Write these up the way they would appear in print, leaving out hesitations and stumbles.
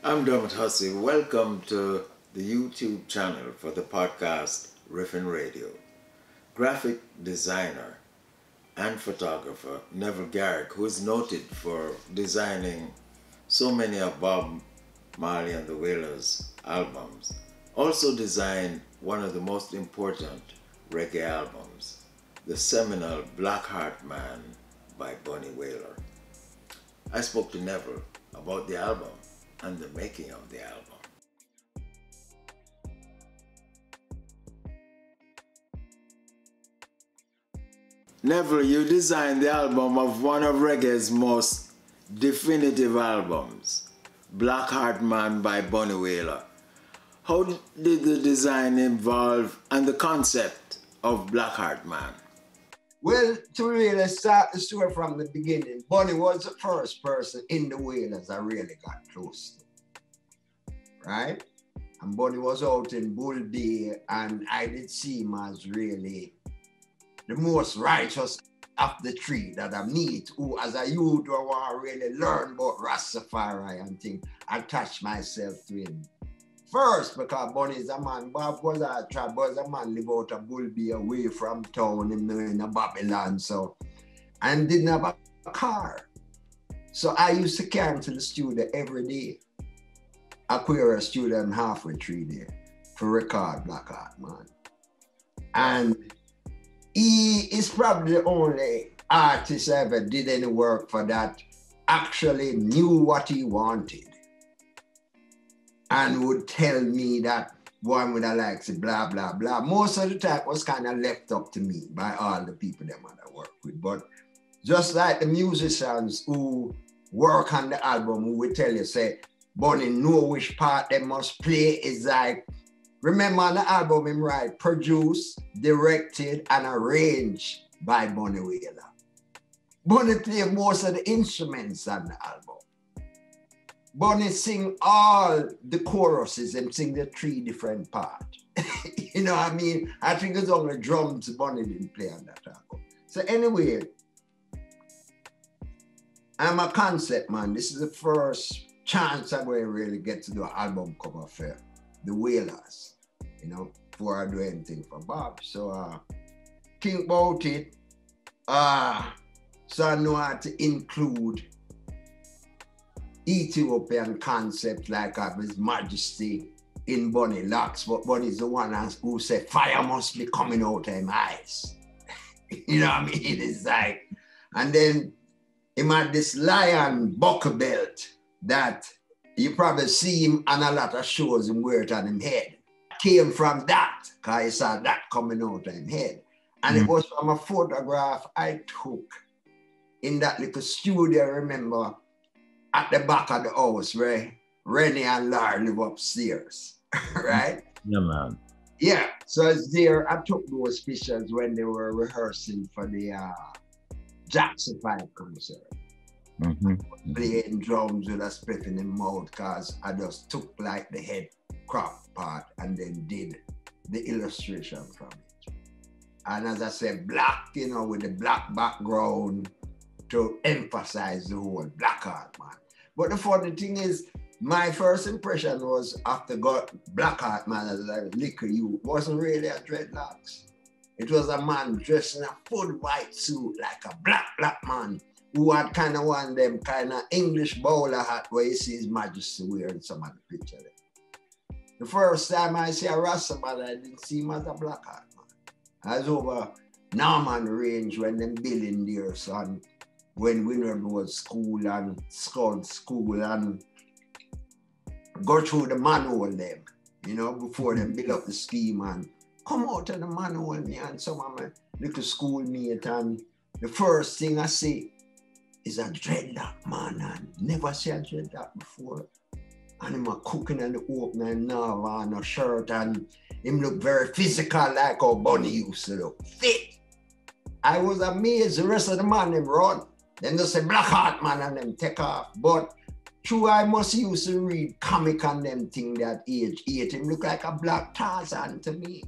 I'm Dermot Hussey. Welcome to the YouTube channel for the podcast Riffin Radio. Graphic designer and photographer Neville Garrick, who is noted for designing so many of Bob Marley and the Wailers albums, also designed one of the most important reggae albums, the seminal Blackheart Man by Bunny Wailer. I spoke to Neville about the album and the making of the album. Neville, you designed the album of one of reggae's most definitive albums, Blackheart Man by Bunny Wailer. How did the design involve and the concept of Blackheart Man? Well, to really start the story from the beginning, Bunny was the first person in the Wailers I really got close to, right? And Bunny was out in Bull Bay, and I did see him as really the most righteous of the three that I meet, who as a youth I want to really learn about Rastafari and things, attach myself to him. First, because Bunny is a man, Bob was a man live out of Bull Bay away from town, him in a Babylon, so, and didn't have a car. So I used to carry him to the studio every day. Aquarius studio and halfway through there for record Blackheart Man. And he is probably the only artist I ever did any work for that actually knew what he wanted and would tell me that one would have liked it, blah, blah, blah. Most of the time was kind of left up to me by all the people that I work with. But just like the musicians who work on the album, who will tell you, say, Bunny know which part they must play, is like, remember on the album him write, produced, directed, and arranged by Bunny Wailer. Bunny play most of the instruments on the album. Bunny sing all the choruses and sing the three different parts. You know what I mean? I think it's only drums Bunny didn't play on that album. So anyway, I'm a concept man. This is the first chance I'm going to really get to do an album cover for the Wailers, you know, before I do anything for Bob. So think about it. So I know how to include Ethiopian concept like of His Majesty in Bunny Locks, but Bunny's the one who said fire must be coming out of his eyes. You know what I mean? It's like, and then he had this lion buckle belt that you probably see him on a lot of shows and wear it on his head. Came from that, because he saw that coming out of his head. And it was from a photograph I took in that little studio, I remember, at the back of the house where Rennie and Lar live upstairs, right? Yeah, man. Yeah, so it's there. I took those pictures when they were rehearsing for the Jackson 5 concert. Playing drums with a split in the mouth, because I just took like the head crop part and then did the illustration from it. And as I said, black, you know, with the black background to emphasize the whole Blackheart Man. But the funny thing is, my first impression was after got Blackheart Man as a little youth, wasn't really a dreadlocks. It was a man dressed in a full white suit, like a black man, who had kind of one of them kind of English bowler hat where you see His Majesty wearing some of the picture there. The first time I see a Rasta man, I didn't see him as a Blackheart Man. I was over Norman Range when them building there, son. When we was school and Scout school and go through the manual them, you know, before them build up the scheme and come out of the manual, me and some of my little schoolmate, and the first thing I see is a dreadlock man, and never see a dreadlock before. And him a cooking in the open and now on a shirt, and him look very physical like how Bunny used to look, fit. I was amazed. The rest of the man them run. Then they say Blackheart Man and them take off. But true, I must used to read comic and them thing that age 8. Him look like a black Tarzan to me.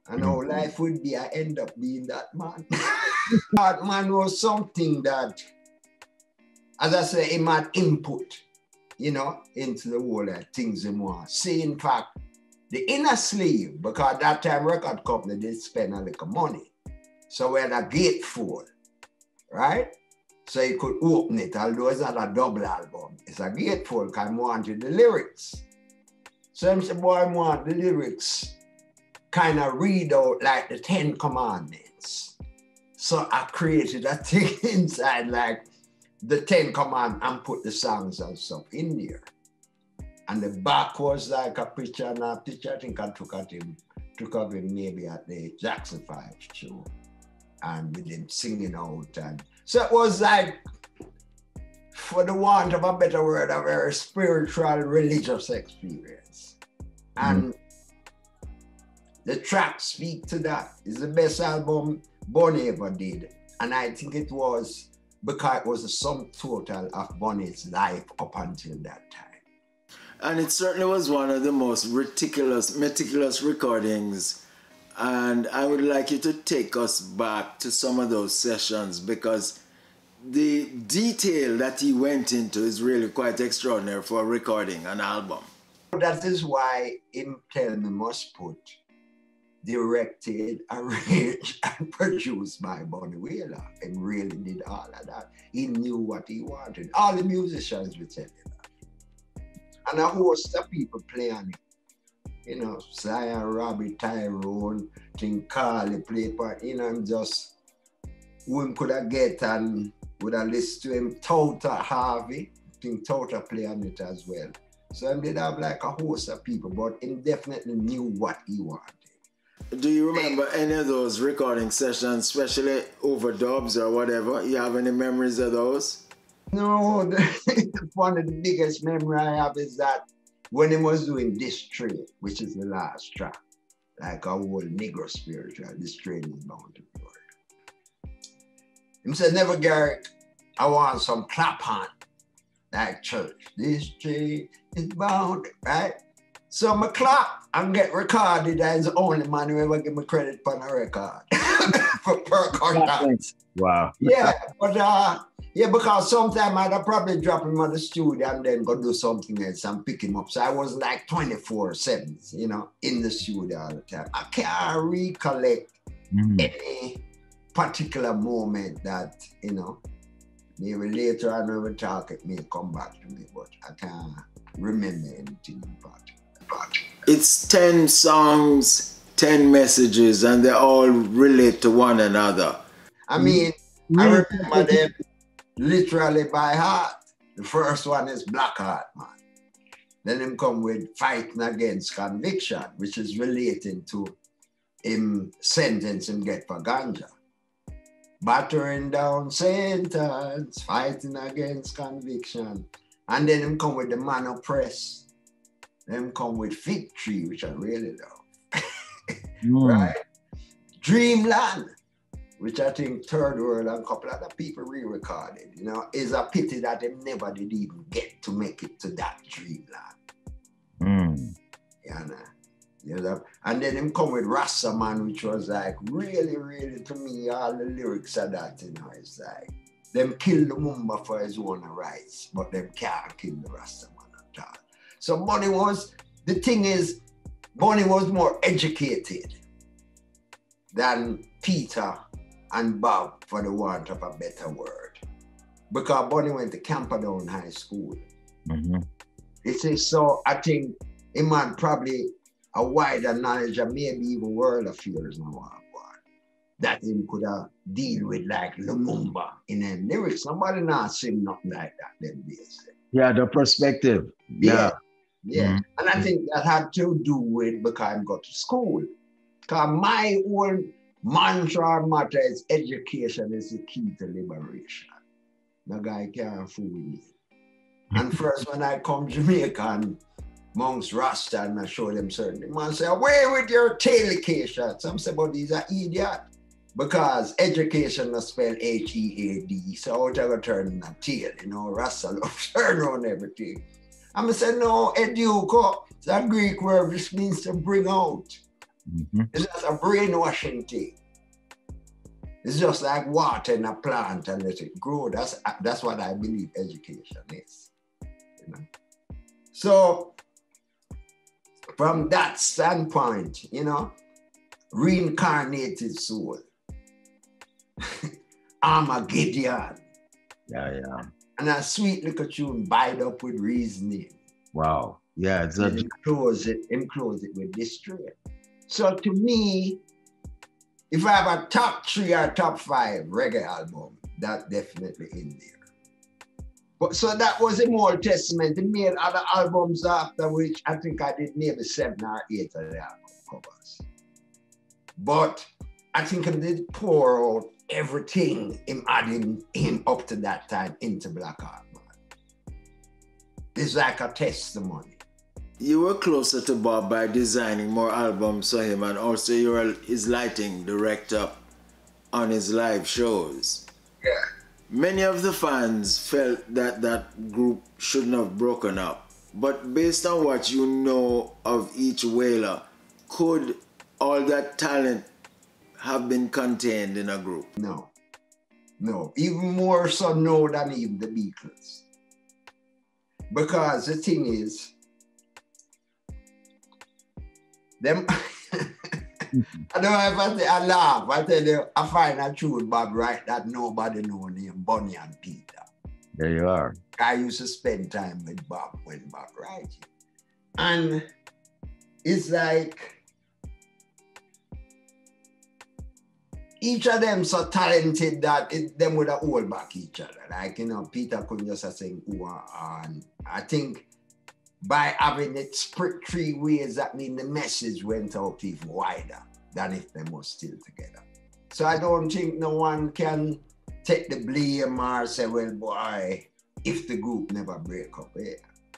And how life would be, I end up being that man. That man was something that, as I say, him had input. you know, into the whole things they want. See, in fact, the inner sleeve, because that time record company did spend a little money. So we had a gatefold, right? So you could open it, although it's not a double album. It's a gatefold because I wanted the lyrics. So I said, boy, I want the lyrics kind of read out like the 10 Commandments. So I created a thing inside like the 10 Commandments and put the songs and stuff in there. And the back was like a picture, and a picture I think I took of him maybe at the Jackson 5 show. And with him singing out. And so it was like, for the want of a better word, a very spiritual, religious experience. And the tracks speak to that. It's the best album Bunny ever did. And I think it was because it was a sum total of Bunny's life up until that time. And it certainly was one of the most meticulous recordings. And I would like you to take us back to some of those sessions, because the detail that he went into is really quite extraordinary for recording an album. That is why him tell me must put directed, arranged, and produced by Bunny Wailer, and really did all of that. He knew what he wanted. All the musicians would tell you that. And a host of people play on it. You know, Zion, Robbie, Tyrone, think Carly play part, you know, and just who could have get and would have listened to him, Tota Harvey, think Tota play on it as well. So he did have like a host of people, but he definitely knew what he wanted. Do you remember any of those recording sessions, especially overdubs or whatever? You have any memories of those? No, one of the biggest memory I have is that when he was doing This Train, which is the last track, like a whole Negro spiritual, this train is bound to be ordered. He said, Neville Garrick, I want some clap hand, like church. This train is bound, right? So I clap and get recorded as the only man who ever give me credit for a record. per contract. Wow. Yeah, but because sometimes I'd probably drop him at the studio and then go do something else and pick him up. So I was like 24/7, you know, in the studio all the time. I can't recollect any particular moment that, you know, maybe later on when we talk, it may come back to me, but I can't remember anything in particular. It's 10 songs, 10 messages, and they all relate to one another. I mean, I remember them literally by heart. The first one is Blackheart Man. Then him come with Fighting Against Conviction, which is relating to him sentence him get for ganja. Battering down sentence, fighting against conviction. And then him come with the Man Oppressed. Then come with Fig Tree, which I really love. Right? Dreamland, which I think Third World and a couple other people re-recorded, you know, is a pity that they never did even get to make it to that Dreamland. You know? And then him come with Rasta Man, which was like really, really, to me, all the lyrics of that, you know, it's like, them kill the Mumba for his own rights, but them can't kill the Rasta Man at all. So Bunny was more educated than Peter and Bob, for the want of a better word. Because Bunny went to Camperdown High School. It says, so I think he had probably a wider knowledge of maybe even world affairs now, that him could deal with like Lumumba in them lyrics. Somebody not sing nothing like that them days. Yeah, the perspective. Yeah. And I think that had to do with because I got to school. Because my own mantra or motto is education is the key to liberation. No guy can't fool me. And first when I come Jamaican amongst Rasta and I show them certain, the man say, away with your tailcation. Some say, but he's an idiot. Because education is spelled H-E-A-D. So how do I turn in a tail? You know, Rasta love turn on everything. I'm going to say, no, educo, it's a Greek word which means to bring out. It's just a brainwashing thing. It's just like water in a plant and let it grow. That's what I believe education is. You know? So from that standpoint, you know, reincarnated soul, Armageddon. Yeah. And a sweet little tune, Bind Up with Reasoning. Wow. Yeah, it's and close it with this track. So to me, if I have a top 3 or top 5 reggae album, that's definitely in there. But so that was in Old Testament. They made other albums after, which I think I did maybe 7 or 8 of the album covers. But I think I did pour out everything him adding him up to that time into Blackheart Man. It's like a testimony. You were closer to Bob by designing more albums for him, and also you were his lighting director on his live shows. Yeah. Many of the fans felt that that group shouldn't have broken up. But based on what you know of each Wailer, could all that talent have been contained in a group? No. Even more so no than even the Beatles. Because the thing is, them I don't know if I laugh. I tell you, I find a tune Bob right that nobody know named Bunny and Peter. There you are. I used to spend time with Bob when Bob writing. And it's like each of them so talented that them would have hold back each other. Like, you know, Peter couldn't just sing and I think by having it split 3 ways, that means the message went out even wider than if they were still together. So I don't think no one can take the blame or say, well, boy, if the group never break up,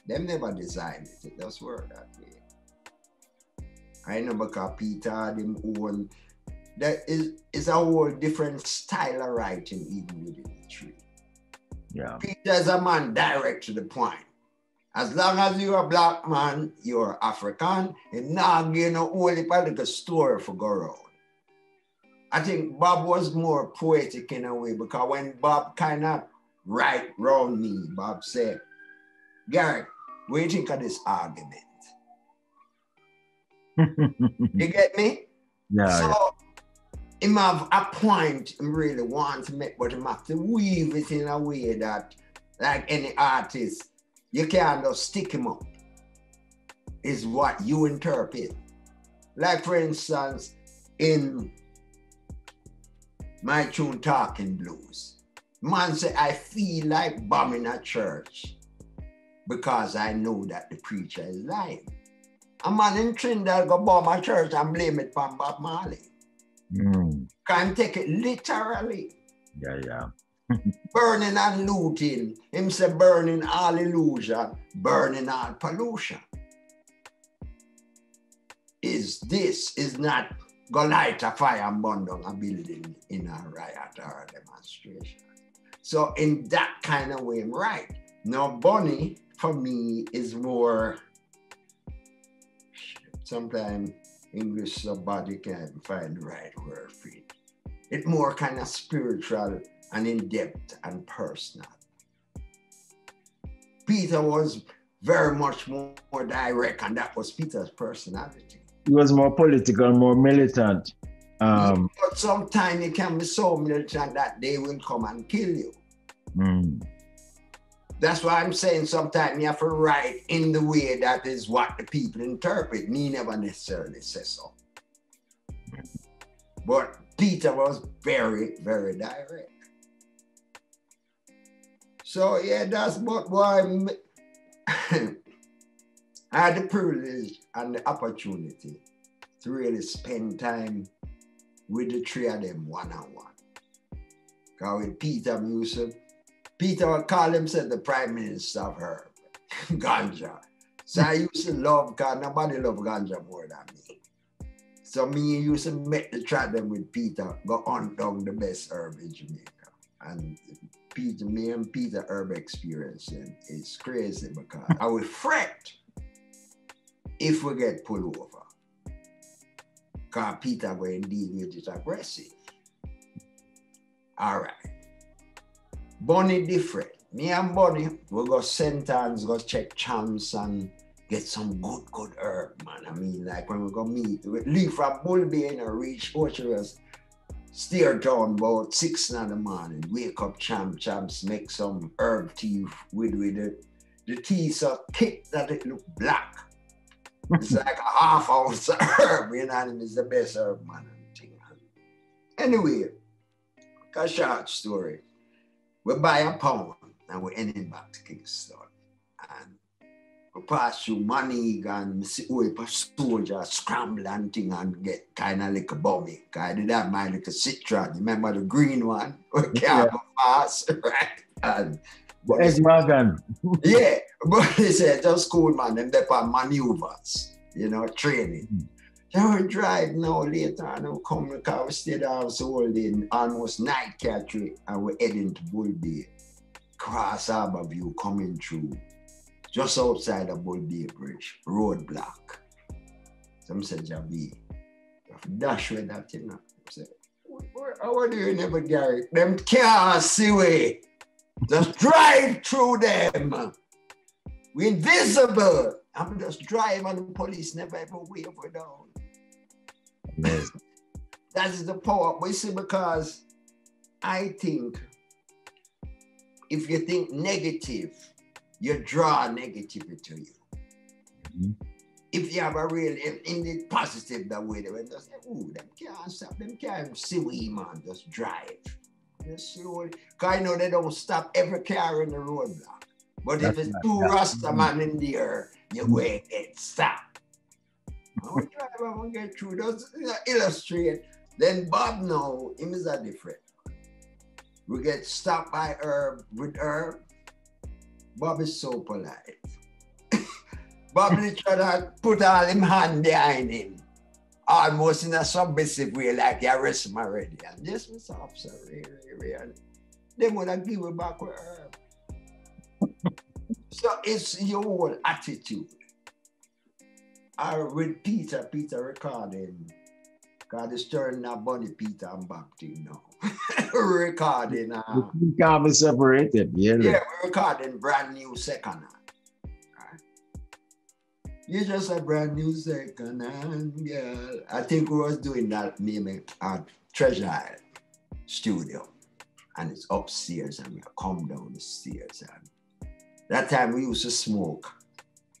them never designed it. It just work that way. I know because Peter had him own, there is a whole different style of writing even within the tree. Yeah. Peter's a man direct to the point. As long as you're a black man, you're African, and now you know only political story for go around. I think Bob was more poetic in a way because when Bob kind of right round me, Bob said, Garrick, what do you think of this argument? You get me? Yeah. So, him have a point he really want to make, but he have to weave it in a way that, like any artist, you can't just stick him up. It's what you interpret. Like, for instance, in my tune Talking Blues, man say, I feel like bombing a church because I know that the preacher is lying. A man in Trinidad go bomb a church and blame it on Bob Marley. Can't take it literally. Yeah. Burning and looting. Him say burning all illusion, burning all pollution. Is not go light a fire and burn down a building in a riot or a demonstration. So in that kind of way, I'm right. Now Bunny, for me, is more, sometimes English somebody can't find the right word for it. It's more kind of spiritual and in-depth and personal. Peter was very much more direct, and that was Peter's personality. He was more political, more militant. But sometimes it can be so militant that they will come and kill you. That's why I'm saying sometimes you have to write in the way that is what the people interpret. Me never necessarily say so. But Peter was very, very direct. So yeah, that's what why I had the privilege and the opportunity to really spend time with the 3 of them one-on-one. Because with Peter Musa, Peter would call himself the Prime Minister of Herb, ganja. So I used to love, because nobody loved ganja more than me. So me used to make the try them with Peter, go hunt down the best herb in Jamaica. And me and Peter herb experience is crazy because I will fret if we get pulled over. Because Peter will deal with it aggressive. All right. Bunny different. me and Bunny, we go Sentans, go check champs and get some good herb, man. I mean, like when we go meet, we leave from Bull Bay and reach Orchards, steer down about 6 in the morning, wake up champs, make some herb tea with it. The tea so thick that it look black. It's like a half ounce of herb, you know, and it's the best herb, man. Anyway, a short story. We buy a pound and we're heading back to Kingston. And we pass through Money and we see a soldier scramble and thing and get kind of like a bummy. I did have my little Citron. Remember the green one? We can't go fast, right? And Wagon. yeah, but they said, just cool, man. Them there for maneuvers, you know, training. So we drive now later and we come because we stayed there all day, almost night catch and we're heading to Bull Bay. Cross Harbour View coming through, just outside the Bull Bay Bridge, roadblock. Some said, Javi, dash with that thing. I said, how do you never Garrick? Them can't see we. Just drive through them. We're invisible. I'm just drive and the police never ever wave we down. Yes. That is the power. We see, because I think if you think negative, you draw negativity to you. Mm-hmm. If you have a real in the positive that way, they will just say, ooh, them can't stop, them can't see we, man, just drive. Just slowly. Because I know they don't stop every car in the roadblock. But if it's two Rasta man in there, you go and get stopped. I will drive, I will get through. Just illustrate. Then Bob now, him is a different. We get stopped by Herb with Herb. Bob is so polite. Bob literally put all him hand behind him. Almost in a submissive way, like he arrest him already. And this was officer, really. They would have give it back with Herb. So it's your whole attitude. With Peter recording, because it's turning a Bunny Peter and Bob thing now. Recording. We can't be separated, yeah. Yeah, we're recording brand new second hand. You're just a brand new second hand girl. I think we was doing that name at Treasure Island studio. And it's upstairs and we come down the stairs. And that time we used to smoke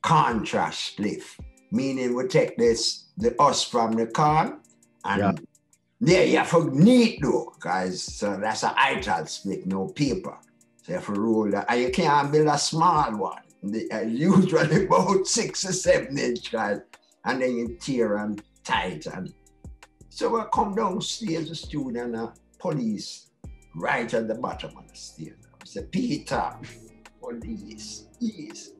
contrast spliff, meaning we take the us from the can and you have to neat though, guys. So that's an ital split, no paper. So you have to roll that. And you can't build a small one. Usually about 6 or 7 inch, guys. And then you tear and tight. And so I come downstairs the studio and the police right at the bottom of the stairs. I say, Peter, police, yes.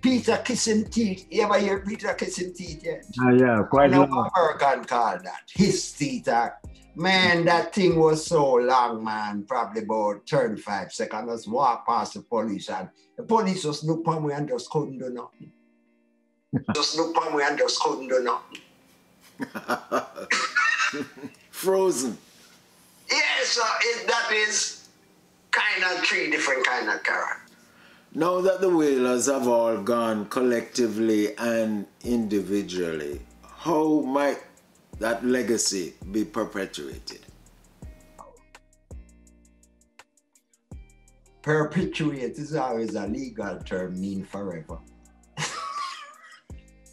Peter kissing teeth. You ever hear Peter kissing teeth yet? Yeah, quite long. American call that. His teeth are, man, that thing was so long, man. Probably about 35 seconds. Just walk past the police and the police just look on me and just couldn't do nothing. Frozen. Yes, that is kind of 3 different kind of characters. Now that the Wailers have all gone collectively and individually, how might that legacy be perpetuated? Perpetuate is always a legal term, mean forever.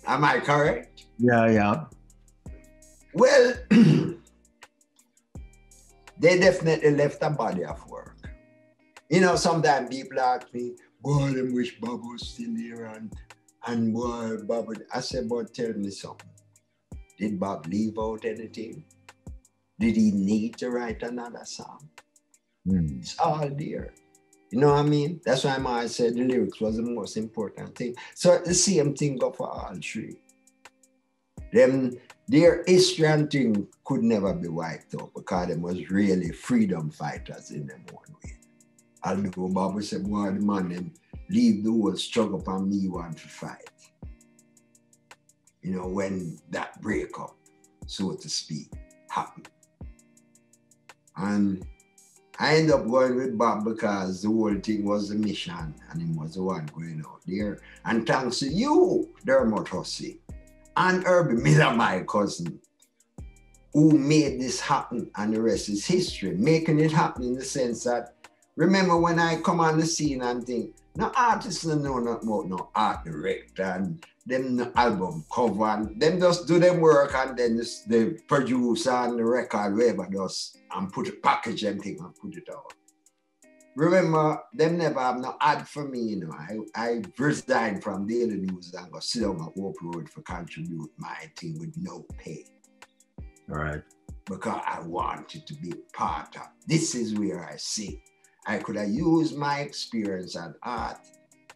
Am I correct? Yeah. Well, they definitely left a body of work. You know, sometimes people ask me, boy, them wish Bob was still here and boy, Bob, I said, but tell me something. Did Bob leave out anything? Did he need to write another song? It's all there. You know what I mean? That's why I said the lyrics was the most important thing. So the same thing go for all 3. Their history and thing could never be wiped out because they was really freedom fighters in them one way. Although Bob said, boy, the man, them leave the whole struggle upon me want to fight. You know, when that breakup, so to speak, happened. And I ended up going with Bob because the whole thing was the mission and he was the one going out there. And thanks to you, Dermot Hussey, and Herbie Miller, my cousin, who made this happen, and the rest is history. Making it happen in the sense that, remember when I come on the scene and think, no artists don't know nothing about no art director and them no album cover, and them just do them work and then the producer and the record, whatever does, and package them thing and put it out. Remember, them never have no ad for me, you know. I resigned from Daily News and go sit down at Hope Road for contribute my thing with no pay. All right. Because I wanted to be part of. This is where I see. I could have used my experience and art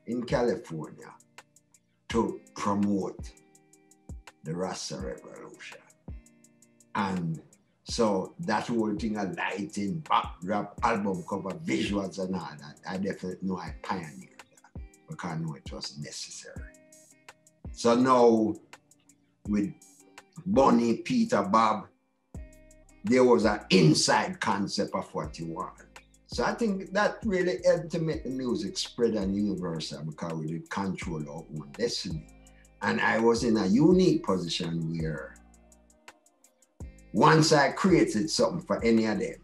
in California to promote the Rasta Revolution. And so that whole thing of lighting, backdrop, album cover, visuals and all that, I definitely know I pioneered that because I know it was necessary. So now with Bunny, Peter, Bob, there was an inside concept of what you want. So I think that really helped to make the music spread and universal because we did control our own destiny. And I was in a unique position where once I created something for any of them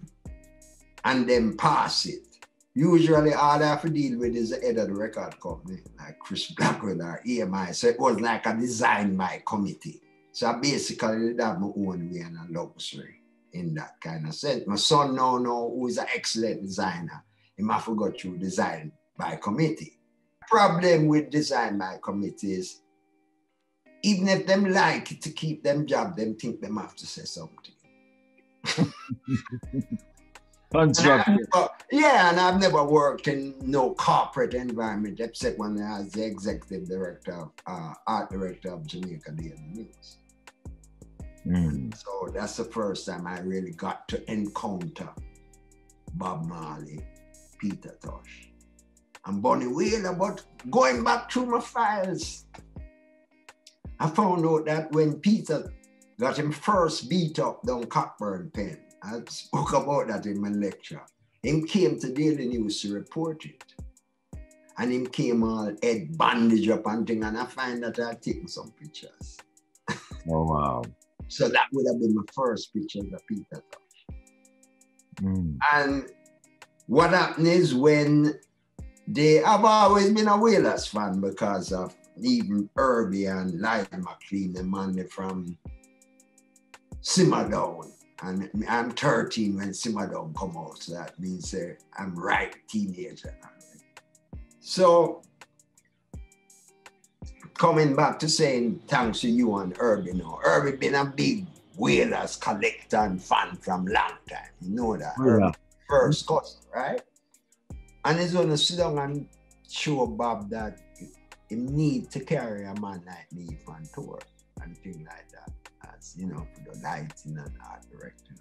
and then pass it, usually all I have to deal with is the head of the record company, like Chris Blackwell or EMI. So it was like a design by committee. So I basically did have my own way and a luxury in that kind of sense. My son now, who is an excellent designer, he might have got through design by committee. Problem with design by committee is, even if them like it to keep them job, them think them have to say something. And I've never worked in no corporate environment except when I was the executive director, art director of Jamaica Daily News. So that's the first time I really got to encounter Bob Marley, Peter Tosh, and Bunny Wailer. But going back through my files, I found out that when Peter got him first beat up down Cockburn Pen, I spoke about that in my lecture. Him came to Daily News to report it. And him came all head bandage up and thing, and I find that I've taken some pictures. Oh, wow. So that would have been my first picture of Peter Tosh. And what happened is when I've always been a Wailers fan because of even Herbie and Lyle McLean, the man from Simmer Down. And I'm 13 when Simmer Down come out, so that means I'm right teenager. So coming back to saying thanks to you and Herbie now. Herbie been a big Wailers collector and fan from long time. You know that. Yeah. Herbie first cousin, right? And he's gonna sit down and show Bob that he need to carry a man like me on tour and things like that. As you know, for the lighting and art directing.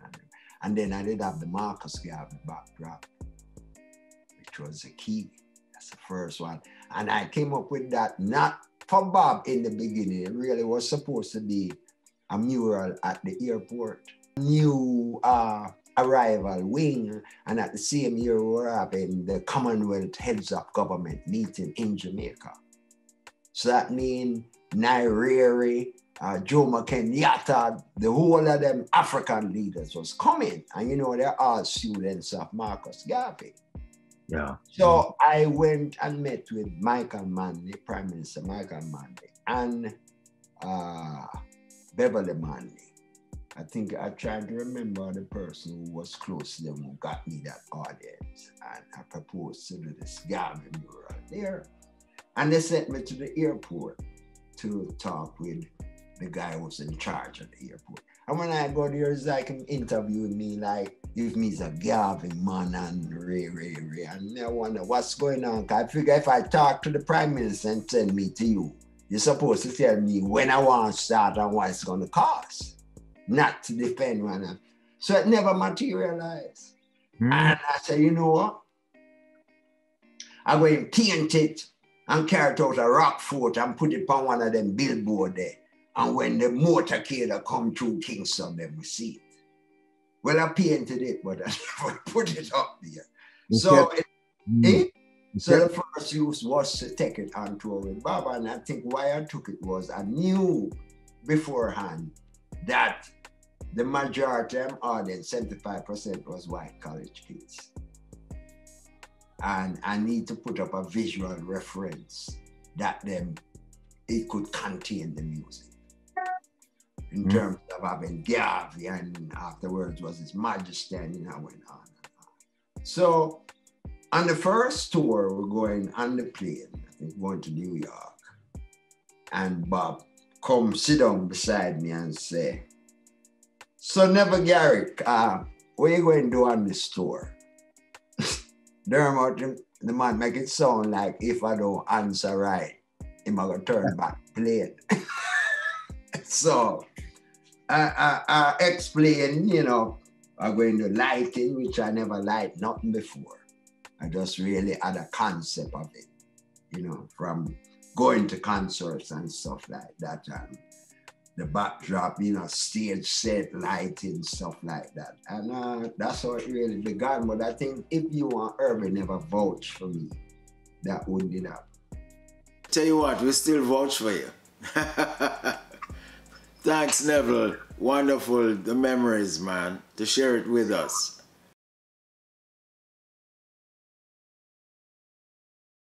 And then I did have the Marcus Garvey backdrop, which was the key. That's the first one. And I came up with that not for Bob in the beginning. It really was supposed to be a mural at the airport. New arrival wing, and at the same year we were having the Commonwealth Heads of Government meeting in Jamaica. So that means Nyerere, Jomo Kenyatta, the whole of them African leaders was coming. And you know, they're all students of Marcus Garvey. Yeah. So I went and met with Michael Manley, Prime Minister Michael Manley, and Beverly Manley. I think I tried to remember the person who was close to them who got me that audience. And I proposed to do this Garvey mural there. And they sent me to the airport to talk with the guy who was in charge of the airport. And when I go there, it's like him interviewing me, like, if me's a Garvey man and Ray. And I wonder what's going on. Cause I figure if I talk to the Prime Minister and send me to you, you're supposed to tell me when I want to start and what it's going to cost, not to defend one. So it never materialized. And I said, you know what? I'm going to paint it and carry it out a rock fort and put it on one of them billboard there. And when the motorcade come through Kingston, then we see it. Well, I painted it, but I never put it up there. So, so the first use was to take it on tour with Bob, and I think why I took it was I knew beforehand that the majority of audience, 75%, was white college kids. And I need to put up a visual reference that it could contain the music. In terms of having Garvey, and afterwards was His Majesty, and I went on and on. So on the first tour, we're going on the plane, I think going to New York, and Bob come sit down beside me and say, "So Neville Garrick, what are you going to do on this tour?" Dermot, the man, make it sound like if I don't answer right, I'm going to turn back plane. So I explain, you know, I'm going to lighting, which I never light nothing before. I just really had a concept of it, you know, from going to concerts and stuff like that. The backdrop, you know, stage set, lighting, stuff like that. And that's how it really began. But I think if you and Irving never vouch for me, that wouldn't happen. Tell you what, we still vouch for you. Thanks, Neville. Wonderful, the memories, man, to share it with us.